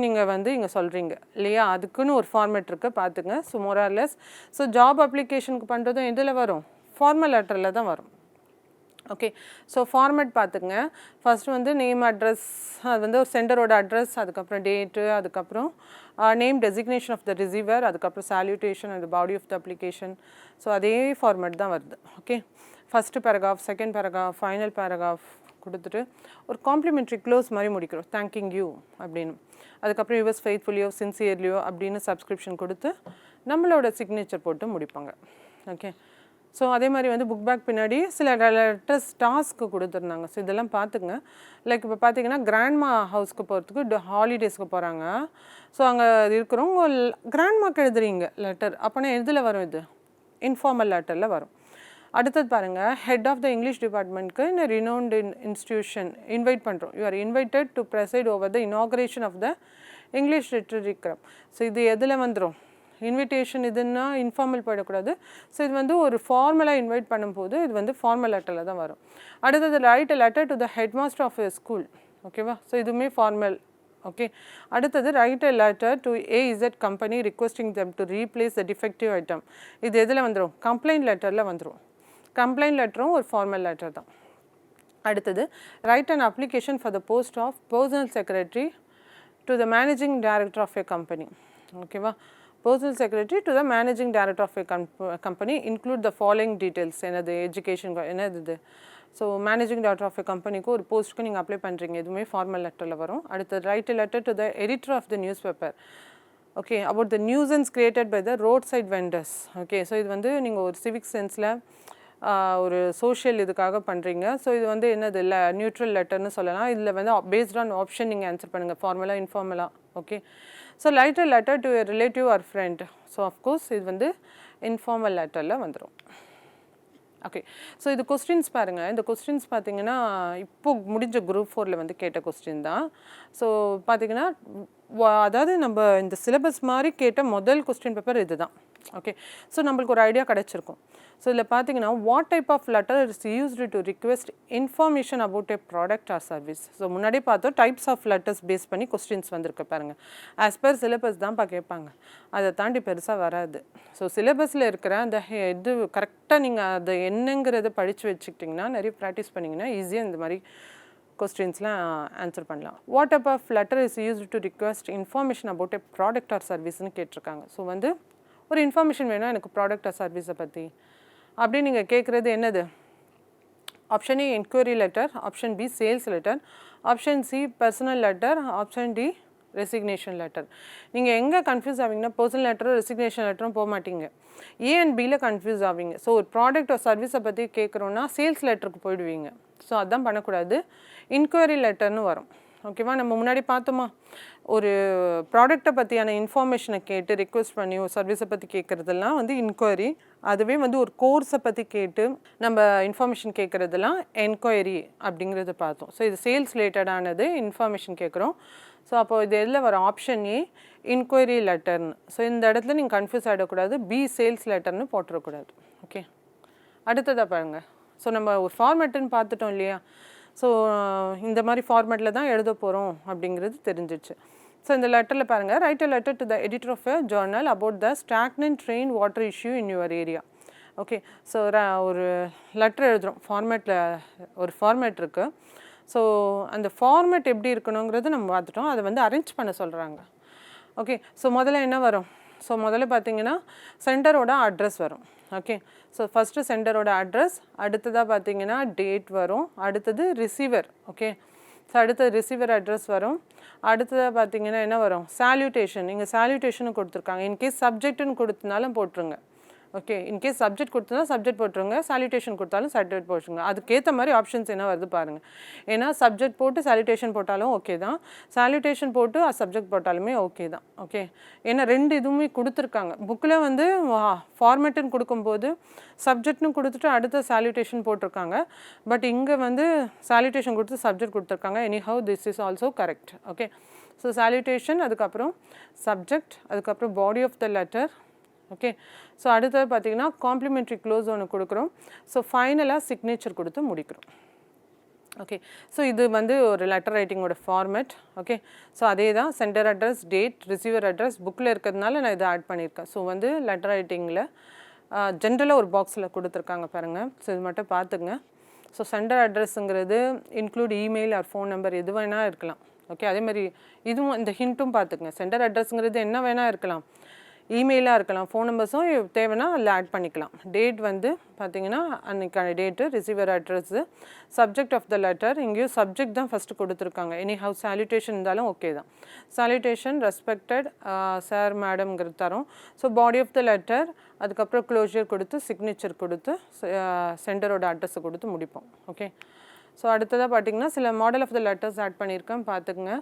நீங்கள் வந்து இங்கே சொல்கிறீங்க இல்லையா, அதுக்குன்னு ஒரு ஃபார்மேட் இருக்குது பார்த்துங்க. ஸோ மோரார்லெஸ் ஸோ ஜாப் அப்ளிகேஷனுக்கு பண்ணுறதும் எதில் வரும், ஃபார்மல் லெட்டரில் தான் வரும். ஓகே, ஸோ ஃபார்மேட் பார்த்துங்க. ஃபஸ்ட்டு வந்து நேம் அட்ரஸ், அது வந்து ஒரு சென்டரோட அட்ரஸ், அதுக்கப்புறம் டேட்டு, அதுக்கப்புறம் name designation of the receiver, அதுக்கப்புறம் salutation and body of the application. So அதே ஃபார்மேட் தான் வருது. Okay, first paragraph, second paragraph, final paragraph கொடுத்துட்டு ஒரு காம்ப்ளிமெண்ட்ரி க்ளோஸ் மாதிரி முடிக்கிறோம், தேங்கிங் யூ அப்படின்னு. அதுக்கப்புறம் யுவர்ஸ் ஃபெய்த்ஃபுல்லியோ சின்சியர்லியோ அப்படின்னு சப்ஸ்கிரிப்ஷன் கொடுத்து நம்மளோட சிக்னேச்சர் போட்டு முடிப்பாங்க. ஓகே, ஸோ அதே மாதிரி வந்து புக் பேக் பின்னாடி சில லெட்டர்ஸ் டாஸ்க்கு கொடுத்துருந்தாங்க. ஸோ இதெல்லாம் பார்த்துங்க. லைக் இப்போ பார்த்தீங்கன்னா கிராண்ட்மா ஹவுஸ்க்கு போகிறதுக்கு ஹாலிடேஸ்க்கு போகிறாங்க. ஸோ அங்கே இருக்கிறவங்க கிராண்ட்மாக்கு எழுதுறீங்க லெட்டர், அப்போனா எதில் வரும், இது இன்ஃபார்மல் லெட்டரில் வரும். அடுத்தது பாருங்கள், ஹெட் ஆஃப் த இங்கிலீஷ் டிபார்ட்மெண்ட்க்கு இந்த ரினவுண்ட் இன்ஸ்டியூஷன் இன்வைட் பண்ணுறோம். You are invited to preside over the inauguration of the English literary club. So இது எதில் வந்துடும், இன்விடேஷன் இதுன்னா இன்ஃபார்மல் போயிடக்கூடாது. ஸோ இது வந்து ஒரு ஃபார்மலாக இன்வைட் பண்ணும்போது இது வந்து ஃபார்மல் லெட்டரில் தான் வரும். அடுத்தது write a letter to the head master of a school. ஓகேவா, ஸோ இதுவுமே ஃபார்மல் ஓகே. அடுத்தது write a letter to AZ company requesting them to replace the defective item. இது எதில் வந்துடும்? கம்ப்ளைண்ட் லெட்டரில் வந்துடும். கம்ப்ளைண்ட் லெட்டரும் ஒரு ஃபார்மல் லெட்டர் தான். அடுத்தது right an application for the post of personal secretary to the managing director of a company. ஓகேவா? personal secretary to the managing director of a company include the following details. என்னது education, என்னது இது? So managing director of a கம்பெனிக்கு ஒரு போஸ்ட்டுக்கு நீங்கள் apply பண்ணுறீங்க, எதுவுமே ஃபார்மல் லெட்டரில் வரும். அடுத்து write a letter to the editor of the newspaper, okay, about the nuisance created by the road side vendors. Okay, so இது வந்து நீங்கள் ஒரு சிவிக் சென்ஸில் ஒரு சோஷியல் இதுக்காக பண்ணுறீங்க. ஸோ இது வந்து என்னது இல்லை நியூட்ரல் லெட்டர்னு சொல்லலாம். இதில் வந்து பேஸ்ட் ஆன் ஆப்ஷன் நீங்கள் ஆன்சர் பண்ணுங்கள், ஃபார்மலாக இன்ஃபார்மலாக. Okay, so write a letter to a relative or friend. So of course இது வந்து இன்ஃபார்மல் லெட்டரில் வந்துடும். ஓகே, ஸோ இது கொஸ்டின்ஸ் பாருங்கள். இந்த கொஸ்டின்ஸ் பார்த்தீங்கன்னா இப்போது முடிஞ்ச குரூப் 4ல் வந்து கேட்ட கொஸ்டின் தான். ஸோ பார்த்தீங்கன்னா அதாவது நம்ம இந்த சிலபஸ் மாதிரி கேட்ட முதல் கொஸ்டின் பேப்பர் இது தான். ஓகே, ஸோ நம்மளுக்கு ஒரு ஐடியா கிடச்சிருக்கும். ஸோ இதில் பார்த்தீங்கன்னா what type of letter is used to request information about a product or service. So முன்னாடியே பார்த்தோம் டைப்ஸ் ஆஃப் லெட்டர்ஸ் பேஸ் பண்ணி கொஸ்டின்ஸ் வந்திருக்கு பாருங்கள். ஆஸ் பர் சிலபஸ் தான்ப்பா கேட்பாங்க, அதை தாண்டி பெருசாக வராது. ஸோ சிலபஸில் இருக்கிற அந்த இது கரெக்டாக நீங்கள் அதை என்னங்கிறத படித்து வச்சுக்கிட்டிங்கன்னா, நிறைய ப்ராக்டிஸ் பண்ணிங்கன்னா ஈஸியாக இந்த மாதிரி கொஸ்டின்ஸ்லாம் ஆன்சர் பண்ணலாம். What type of letter is used to request information about a product or சர்வீஸ்னு கேட்டிருக்காங்க. ஸோ வந்து ஒரு இன்ஃபர்மேஷன் வேணும் எனக்கு ப்ராடக்ட் ஆர் சர்வீஸை பற்றி அப்படின்னு நீங்கள் கேட்குறது என்னது? Option A enquiry letter, option B sales letter, option C personal letter, option D resignation letter. நீங்கள் எங்கே கன்ஃபியூஸ் ஆவீங்கன்னா பர்சனல் லெட்டரும் ரெசிக்னேஷன் லெட்டரும் போக மாட்டீங்க, ஏ அண்ட் பியில் கன்ஃபியூஸ் ஆவீங்க. ஸோ ஒரு ப்ராடக்ட் ஒரு சர்வீஸை பற்றி கேட்குறோன்னா சேல்ஸ் லெட்டருக்கு போயிடுவீங்க. ஸோ அதான் பண்ணக்கூடாது, இன்கொயரி லெட்டர்னு வரும். ஓகேவா? நம்ம முன்னாடி பார்த்தோமா, ஒரு ப்ராடக்டை பற்றியான இன்ஃபர்மேஷனை கேட்டு ரிக்வெஸ்ட் பண்ணி ஒரு சர்வீஸை பற்றி கேட்குறதெல்லாம் வந்து இன்கொயரி. அதுவே வந்து ஒரு கோர்ஸை பற்றி கேட்டு நம்ம இன்ஃபர்மேஷன் கேட்குறதெல்லாம் என்கொயரி அப்படிங்கிறத பார்த்தோம். ஸோ இது சேல்ஸ் ரிலேட்டடானது இன்ஃபர்மேஷன் கேட்குறோம். ஸோ அப்போ இது எதில் வர ஆப்ஷன் ஏ இன்கொயரி லெட்டர்னு. ஸோ இந்த இடத்துல நீங்கள் கன்ஃபியூஸ் ஆகிடக்கூடாது, பி சேல்ஸ் லெட்டர்னு போட்டுறக்கூடாது. ஓகே, அடுத்ததாக பாருங்கள். ஸோ நம்ம ஒரு ஃபார்மேட்டுன்னு பார்த்துட்டோம் இல்லையா? ஸோ இந்த மாதிரி ஃபார்மேட்டில் தான் எழுத போகிறோம் அப்படிங்கிறது தெரிஞ்சிச்சு. ஸோ இந்த லெட்டரில் பாருங்கள், write a letter to the editor of a journal about the stagnant rain water issue in your area. Okay, so ஒரு லெட்டர் எழுதுகிறோம், ஃபார்மேட்டில் ஒரு ஃபார்மேட் இருக்குது. ஸோ அந்த ஃபார்மேட் எப்படி இருக்கணுங்கிறது நம்ம பார்த்துட்டோம், அதை வந்து அரேஞ்ச் பண்ண சொல்கிறாங்க. ஓகே, ஸோ முதல்ல என்ன வரும்? ஸோ முதல்ல பார்த்தீங்கன்னா சென்டரோட அட்ரஸ் வரும். ஓகே, ஸோ ஃபஸ்ட்டு சென்டரோட அட்ரஸ், அடுத்ததாக பார்த்தீங்கன்னா டேட் வரும், அடுத்தது ரிசீவர். ஓகே, ஸோ அடுத்தது ரிசீவர் அட்ரஸ் வரும், அடுத்ததாக பார்த்தீங்கன்னா என்ன வரும்? சால்யூட்டேஷன். இங்கே சால்யூட்டேஷன் கொடுத்துருக்காங்க, இன்கேஸ் சப்ஜெக்ட்டுன்னு கொடுத்தனாலும் போட்டுருங்க. ஓகே, இன்கேஸ் சப்ஜெக்ட் கொடுத்தா சப்ஜெக்ட் போட்டுருங்க, சால்யூட்டேஷன் கொடுத்தாலும் சப்ஜெக்ட் போட்டுருங்க. அதுக்கேற்ற மாதிரி ஆப்ஷன்ஸ் என்ன வருது பாருங்கள். ஏன்னா சப்ஜெக்ட் போட்டு சால்யூட்டேஷன் போட்டாலும் ஓகே தான், சால்யூட்டேஷன் போட்டு சப்ஜெக்ட் போட்டாலுமே ஓகே தான். ஓகே, ஏன்னா ரெண்டு இதுவுமே கொடுத்துருக்காங்க புக்கில். வந்து ஃபார்மேட்டுன்னு கொடுக்கும்போது சப்ஜெக்ட்னு கொடுத்துட்டு அடுத்த சால்யூட்டேஷன் போட்டிருக்காங்க. பட் இங்கே வந்து சால்யூட்டேஷன் கொடுத்து சப்ஜெக்ட் கொடுத்துருக்காங்க. Anyhow this is also correct. Okay, so salutation, அதுக்கப்புறம் சப்ஜெக்ட், அதுக்கப்புறம் body of the letter. Okay, so அடுத்தது பார்த்தீங்கன்னா காம்ப்ளிமெண்ட்ரி க்ளோஸ் ஒன்று கொடுக்குறோம். ஸோ ஃபைனலாக சிக்னேச்சர் கொடுத்து முடிக்கிறோம். ஓகே, ஸோ இது வந்து ஒரு லெட்டர் ரைட்டிங்கோட ஃபார்மேட். ஓகே, ஸோ அதே தான் centre address, date, receiver address புக்கில் இருக்கிறதுனால நான் இதை ஆட் பண்ணியிருக்கேன். ஸோ வந்து லெட்டர் ரைட்டிங்கில் ஜென்ரலாக ஒரு பாக்ஸில் கொடுத்துருக்காங்க பாருங்கள். ஸோ இது மட்டும் பார்த்துங்க. ஸோ சென்டர் அட்ரஸுங்கிறது include email or phone number எது வேணால் இருக்கலாம். ஓகே, அதே மாதிரி இதுவும் இந்த ஹிண்ட்டும் பார்த்துக்குங்க. சென்டர் அட்ரஸுங்கிறது என்ன வேணால் இருக்கலாம், இமெயிலாக இருக்கலாம், ஃபோன் நம்பர்ஸும் தேவைன்னா அதில் ஆட் பண்ணிக்கலாம். டேட் வந்து பார்த்தீங்கன்னா அன்றைக்கான date, receiver address, subject of the letter, இங்கேயும் சப்ஜெக்ட் தான் ஃபஸ்ட்டு கொடுத்துருக்காங்க. எனிஹவ் சால்யூட்டேஷன் இருந்தாலும் ஓகே தான். சால்யூட்டேஷன் ரெஸ்பெக்டட் சார் மேடம்ங்கிறது தரோம். So body of the letter, அதுக்கப்புறம் க்ளோஷர் கொடுத்து சிக்னேச்சர் கொடுத்து சென்டரோட அட்ரஸை கொடுத்து முடிப்போம். ஓகே, ஸோ அடுத்ததாக பார்த்தீங்கன்னா சில model of the letters add பண்ணியிருக்கேன், பார்த்துக்குங்க.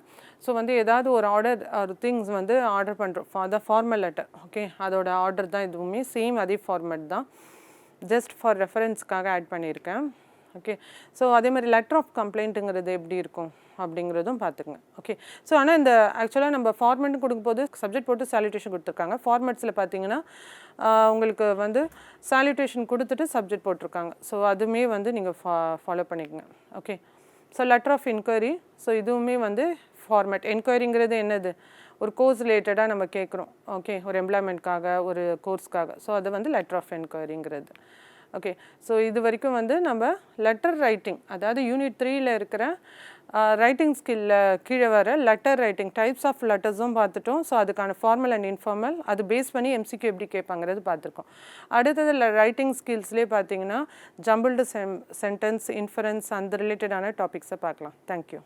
ஸோ வந்து ஏதாவது ஒரு ஆர்டர் ஒரு திங்ஸ் வந்து ஆர்டர் பண்ணுறோம், அதான் ஃபார்மல் லெட்டர். ஓகே, அதோட ஆர்டர் தான் இதுவுமே சேம் அதே ஃபார்மேட் தான், ஜஸ்ட் ஃபார் ரெஃபரன்ஸ்க்காக ஆட் பண்ணியிருக்கேன். ஓகே, ஸோ அதே மாதிரி லெட்டர் ஆஃப் கம்ப்ளைண்ட்டுங்கிறது எப்படி இருக்கும் அப்படிங்கிறதும் பார்த்துக்குங்க. ஓகே, ஸோ ஆனால் இந்த ஆக்சுவலாக நம்ம ஃபார்மேட்னு கொடுக்கும்போது சப்ஜெக்ட் போட்டு சால்யூட்டேஷன் கொடுத்துருக்காங்க. ஃபார்மேட்ஸில் பார்த்தீங்கன்னா உங்களுக்கு வந்து சால்யூட்டேஷன் கொடுத்துட்டு சப்ஜெக்ட் போட்டிருக்காங்க. ஸோ அதுவுமே வந்து நீங்கள் ஃபாலோ பண்ணிக்கோங்க. Okay, so letter of enquiry, so இதுவுமே வந்து ஃபார்மேட். என்கொயரிங்கிறது என்னது, ஒரு கோர்ஸ் ரிலேட்டடாக நம்ம கேட்குறோம், ஓகே, ஒரு எம்ப்ளாய்மெண்ட்காக ஒரு கோர்ஸ்க்காக. ஸோ அது வந்து லெட்டர் ஆஃப் என்கொயரிங்கிறது. ஓகே, ஸோ இது வரைக்கும் வந்து நம்ம லெட்டர் ரைட்டிங், அதாவது யூனிட் 3ல் இருக்கிற ரைட்டிங் ஸ்கில்ல கீழே வர லெட்டர் ரைட்டிங் டைப்ஸ் ஆஃப் லெட்டர்ஸும் பார்த்துட்டோம். ஸோ அதுக்கான ஃபார்மல் அண்ட் இன்ஃபார்மல் அது பேஸ் பண்ணி எம்சிக்யூ எப்படி கேட்பாங்கிறது பார்த்துருக்கோம். அடுத்தது ரைட்டிங் ஸ்கில்ஸ்லேயே பார்த்தீங்கன்னா ஜம்பிள்டு சென்டென்ஸ், இன்ஃபரன்ஸ், அந்த ரிலேட்டடான டாபிக்ஸை பார்க்கலாம். தேங்க்யூ.